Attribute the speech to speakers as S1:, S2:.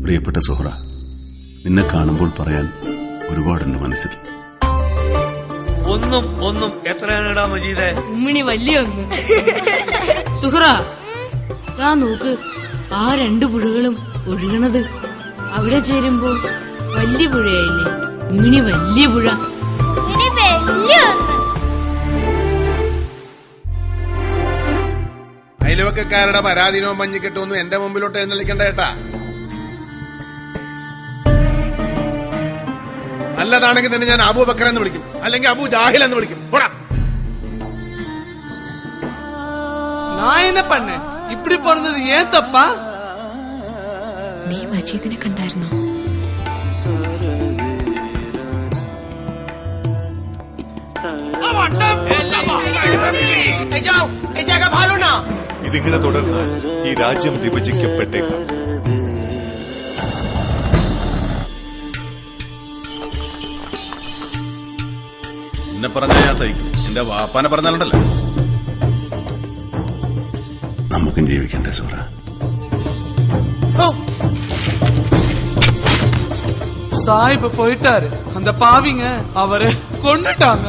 S1: പ്രിയപ്പെട്ട സുഹറ, നിന്നെ കാണുമ്പോൾ പറയാൻ ഒരുപാടുണ്ട് മനസ്സിൽ.
S2: ഒന്നും എത്രയാണെടാ മജീദേ?
S3: ഉമ്മിണി വലിയ ഒന്ന്. സുഹറ, ഞാൻ നോക്ക്, ആ 2 പുഴകളും ഒഴുകണത് അവിടെ ചേരുമ്പോ വലിയ പുഴയായില്ലേ? ഉമ്മിണി വലിയ പുഴ.
S4: അയൽവക്കക്കാരുടെ പരാതിനോ മഞ്ഞിക്കെട്ടൊന്നും എന്റെ മുമ്പിലോട്ട് എഴുന്നള്ളിക്കണ്ട കേട്ടാ. നല്ലതാണെങ്കിൽ തന്നെ ഞാൻ അബൂ ബക്കർ എന്ന് വിളിക്കും, അല്ലെങ്കിൽ അബൂ ജാഹിൽ എന്ന് വിളിക്കും.
S5: நான் என்ன பண்ணேன்? இப்படி பிறந்தது ஏன் தப்பா?
S6: നീ മജീദിനെ കണ്ടായിരുന്നോ?
S7: ഇതിങ്ങനെ തുടർന്നാൽ ഈ രാജ്യം വിഭജിക്കപ്പെട്ടേക്കാം.
S1: എന്നെ പറഞ്ഞാൽ ഞാൻ സഹിക്കും, എന്റെ വാപ്പാനെ പറഞ്ഞാലുണ്ടല്ലോ. നമുക്കും ജീവിക്കണ്ടേ സൂറ?
S5: சாஹிப் போயிட்டாரு. அந்த பாவிங்க அவரை கொண்டுட்டாங்க.